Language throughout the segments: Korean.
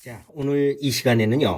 자, 오늘 이 시간에는요,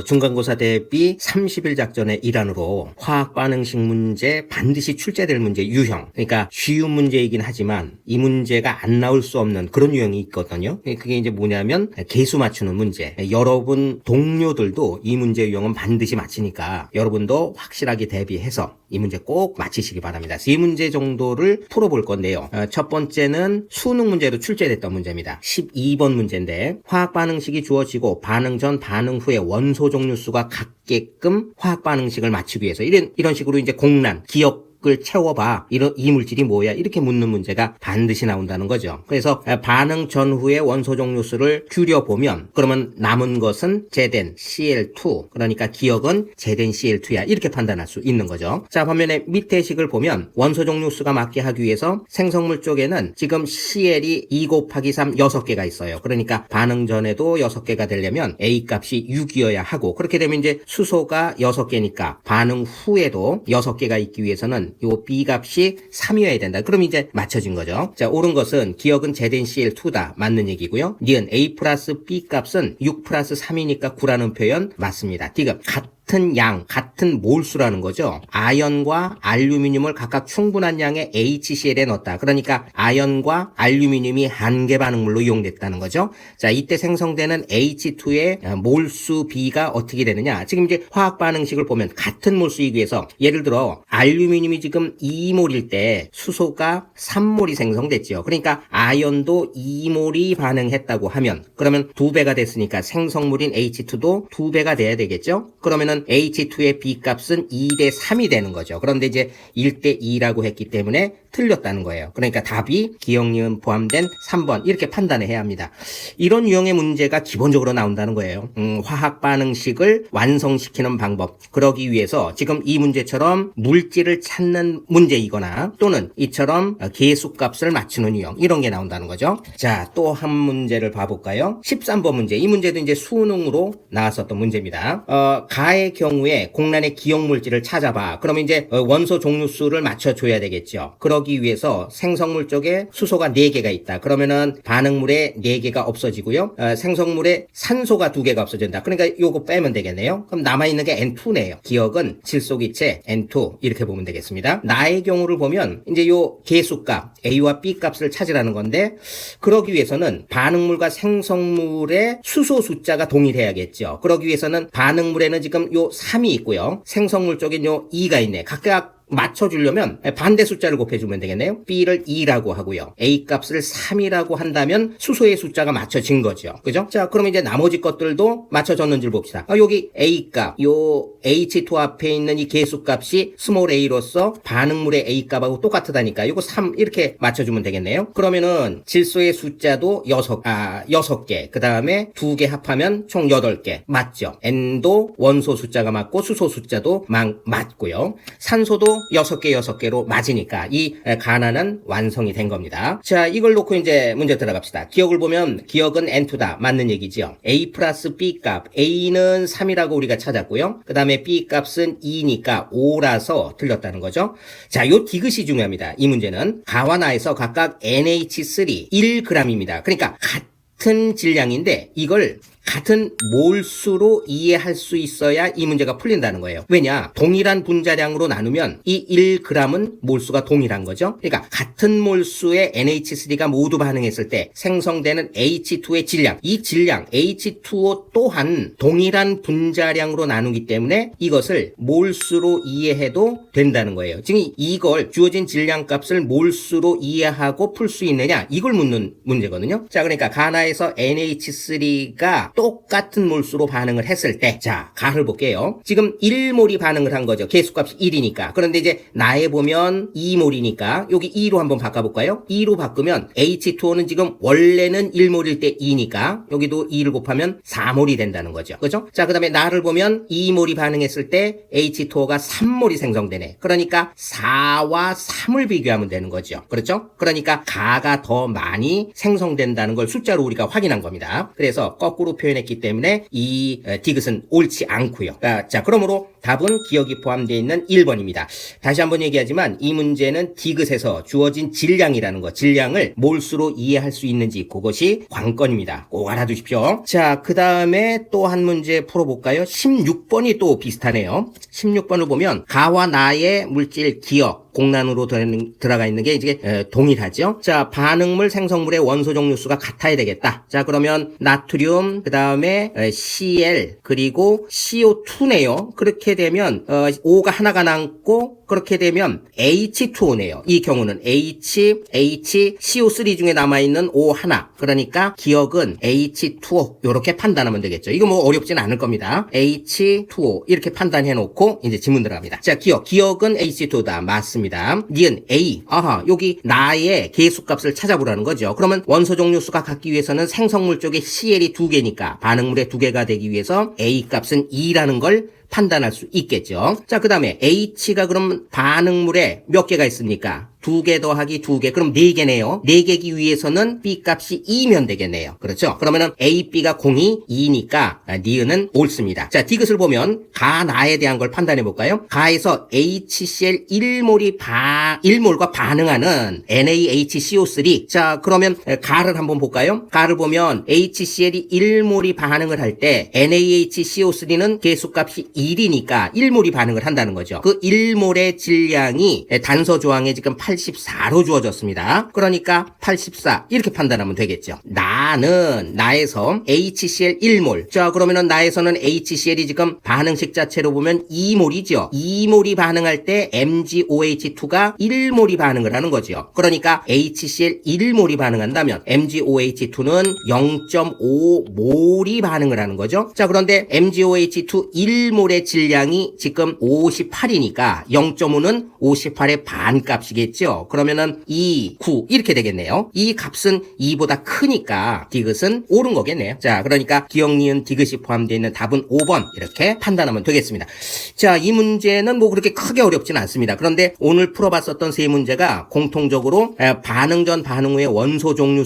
중간고사 대비 30일 작전의 일환으로 화학 반응식 문제 반드시 출제될 문제 유형. 그러니까 쉬운 문제이긴 하지만 이 문제가 안 나올 수 없는 그런 유형이 있거든요. 그게 이제 뭐냐면 개수 맞추는 문제. 여러분 동료들도 이 문제 유형은 반드시 맞히니까 여러분도 확실하게 대비해서 이 문제 꼭 맞히시기 바랍니다. 이 문제 정도를 풀어볼 건데요. 첫 번째는 수능 문제로 출제됐던 문제입니다. 12번 문제인데 화학 반응식이 주어지고 반응 전 반응 후에 원소 종류 수가 같게끔 화학 반응식을 맞추기 위해서 이런 식으로 이제 공란, 기억 을 채워봐. 이 물질이 뭐야? 이렇게 묻는 문제가 반드시 나온다는 거죠. 그래서 반응 전후의 원소 종류 수를 줄여보면 그러면 남은 것은 제된 Cl2 그러니까 기억은 제된 Cl2야. 이렇게 판단할 수 있는 거죠. 자, 반면에 밑에 식을 보면 원소 종류 수가 맞게 하기 위해서 생성물 쪽에는 지금 Cl이 2 곱하기 3 6개가 있어요. 그러니까 반응 전에도 6개가 되려면 A 값이 6이어야 하고 그렇게 되면 이제 수소가 6개니까 반응 후에도 6개가 있기 위해서는 요 B 값이 3이어야 된다. 그럼 이제 맞춰진 거죠. 자, 옳은 것은 기억은 제된 Cl2다. 맞는 얘기고요. 니은 A 플러스 B 값은 6 플러스 3이니까 9라는 표현 맞습니다. D가 같은 양, 같은 몰수라는 거죠. 아연과 알루미늄을 각각 충분한 양의 HCl에 넣었다. 그러니까 아연과 알루미늄이 한계 반응물로 이용됐다는 거죠. 자, 이때 생성되는 H2의 몰수 B가 어떻게 되느냐. 지금 이제 화학 반응식을 보면 같은 몰수이기 위해서 예를 들어 알루미늄이 지금 2몰일 때 수소가 3몰이 생성됐죠. 그러니까 아연도 2몰이 반응했다고 하면 그러면 2배가 됐으니까 생성물인 H2도 2배가 돼야 되겠죠. 그러면은 H2의 B 값은 2대 3이 되는 거죠. 그런데 이제 1대 2라고 했기 때문에 틀렸다는 거예요. 그러니까 답이 기억, 니은 포함된 3번 이렇게 판단을 해야 합니다. 이런 유형의 문제가 기본적으로 나온다는 거예요. 화학 반응식을 완성시키는 방법. 그러기 위해서 지금 이 문제처럼 물질을 찾는 문제이거나 또는 이처럼 계수값을 맞추는 유형 이런 게 나온다는 거죠. 자, 또 한 문제를 봐볼까요? 13번 문제. 이 문제도 이제 수능으로 나왔었던 문제입니다. 가의 경우에 공란의 기억 물질을 찾아봐. 그러면 이제 원소 종류 수를 맞춰줘야 되겠죠. 그러기 위해서 생성물 쪽에 수소가 4개가 있다. 그러면은 반응물에 4개가 없어지고요. 생성물에 산소가 2개가 없어진다. 그러니까 요거 빼면 되겠네요. 그럼 남아있는 게 N2네요. 기억은 질소기체 N2 이렇게 보면 되겠습니다. 나의 경우를 보면 이제 요 계수값 A와 B 값을 찾으라는 건데 그러기 위해서는 반응물과 생성물의 수소 숫자가 동일해야겠죠. 그러기 위해서는 반응물에는 지금 요 3이 있고요. 생성물 쪽엔 요 2가 있네. 각각 맞춰주려면 반대 숫자를 곱해주면 되겠네요. B를 2라고 하고요. A 값을 3이라고 한다면 수소의 숫자가 맞춰진 거죠. 그죠? 자, 그럼 이제 나머지 것들도 맞춰졌는지를 봅시다. 여기 A 값, 요 H2 앞에 있는 이 계수 값이 스몰 a로서 반응물의 A 값하고 똑같다니까 이거 3 이렇게 맞춰주면 되겠네요. 그러면은 질소의 숫자도 6개, 그 다음에 2개 합하면 총 8개. 맞죠? N도 원소 숫자가 맞고 수소 숫자도 맞고요. 산소도 6개로 맞으니까 이 가나는 완성이 된 겁니다. 자, 이걸 놓고 이제 문제 들어갑시다. 기억을 보면 기억은 N2다. 맞는 얘기죠. A 플러스 B 값. A는 3이라고 우리가 찾았고요. 그 다음에 B 값은 2니까 5라서 틀렸다는 거죠. 자, 요 디귿이 중요합니다. 이 문제는 가와 나에서 각각 NH3 1g입니다. 그러니까 같은 질량인데 이걸 같은 몰수로 이해할 수 있어야 이 문제가 풀린다는 거예요. 왜냐? 동일한 분자량으로 나누면 이 1g은 몰수가 동일한 거죠. 그러니까 같은 몰수의 NH3가 모두 반응했을 때 생성되는 H2의 질량, 이 질량 H2O 또한 동일한 분자량으로 나누기 때문에 이것을 몰수로 이해해도 된다는 거예요. 지금 이걸 주어진 질량값을 몰수로 이해하고 풀 수 있느냐? 이걸 묻는 문제거든요. 자, 그러니까 가나에서 NH3가 똑같은 몰수로 반응을 했을 때, 자, 가를 볼게요. 지금 1몰이 반응을 한 거죠. 계수값이 1이니까. 그런데 이제 나에 보면 2몰이니까 여기 2로 한번 바꿔볼까요? 2로 바꾸면 H2O는 지금 원래는 1몰일 때 2니까 여기도 2를 곱하면 4몰이 된다는 거죠. 그죠? 자, 그 다음에 나를 보면 2몰이 반응했을 때 H2O가 3몰이 생성되네. 그러니까 4와 3을 비교하면 되는 거죠. 그렇죠? 그러니까 가가 더 많이 생성된다는 걸 숫자로 우리가 확인한 겁니다. 그래서 거꾸로 표현했기 때문에 이 디귿은 옳지 않고요. 자, 그러므로 답은 기억이 포함되어 있는 1번입니다. 다시 한번 얘기하지만 이 문제는 디귿에서 주어진 질량이라는 것, 질량을 몰수로 이해할 수 있는지 그것이 관건입니다. 꼭 알아두십시오. 자, 그 다음에 또 한 문제 풀어볼까요? 16번이 또 비슷하네요. 16번을 보면 가와 나의 물질 기억, 공란으로 들어가 있는 게 이제 동일하죠. 자, 반응물 생성물의 원소 종류 수가 같아야 되겠다. 자, 그러면 나트륨, 그 다음에 Cl, 그리고 CO2네요. 그렇게 되면 O가 하나가 남고 그렇게 되면 H2O네요. 이 경우는 CO3 중에 남아있는 O 하나. 그러니까 기억은 H2O 이렇게 판단하면 되겠죠. 이거 뭐 어렵진 않을 겁니다. H2O 이렇게 판단해 놓고 이제 질문 들어갑니다. 자, 기억은 H2O다. 맞습니다. 니은 A. 아하, 여기 나의 계수값을 찾아보라는 거죠. 그러면 원소 종류 수가 갖기 위해서는 생성물 쪽에 CL이 2개니까 반응물의 2개가 되기 위해서 A 값은 2라는 걸 판단할 수 있겠죠. 자, 그 다음에 H가 그럼 반응물에 몇 개가 있습니까? 2개 더하기 2개, 그럼 4개네요. 4개기 위해서는 B 값이 2면 되겠네요. 그렇죠? 그러면은 A, B가 0이 2니까 니은은 옳습니다. 자, 디귿을 보면 가, 나에 대한 걸 판단해 볼까요? 가에서 HCl 1몰과 반응하는 NaHCO3. 자, 그러면 가를 한번 볼까요? 가를 보면 HCl이 1몰이 반응을 할 때 NaHCO3는 계수값이 1이니까 1몰이 반응을 한다는 거죠. 그 1몰의 질량이 단서 조항에 지금 84로 주어졌습니다. 그러니까 84 이렇게 판단하면 되겠죠. 나에서 HCl 1몰. 자, 그러면은 나에서는 HCl이 지금 반응식 자체로 보면 2몰이죠. 2몰이 반응할 때 MgOH2가 1몰이 반응을 하는 거죠. 그러니까 HCl 1몰이 반응한다면 MgOH2는 0.5몰이 반응을 하는 거죠. 자, 그런데 MgOH2 1몰의 질량이 지금 58이니까 0.5는 58의 반값이겠죠. 그러면은 2, 9 이렇게 되겠네요. 이 값은 2보다 크니까 디귿은 옳은 거겠네요. 자, 그러니까 기억, 니은, 디귿이 포함되어 있는 답은 5번 이렇게 판단하면 되겠습니다. 자, 이 문제는 뭐 그렇게 크게 어렵진 않습니다. 그런데 오늘 풀어봤었던 세 문제가 공통적으로 반응 전 반응 후의 원소 종류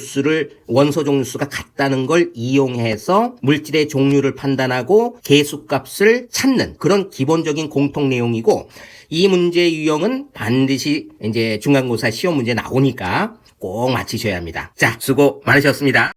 수가 같다는 걸 이용해서 물질의 종류를 판단하고 계수값을 찾는 그런 기본적인 공통 내용이고, 이 문제의 유형은 반드시 이제 중간고사 시험 문제 나오니까 꼭 맞히셔야 합니다. 자, 수고 많으셨습니다.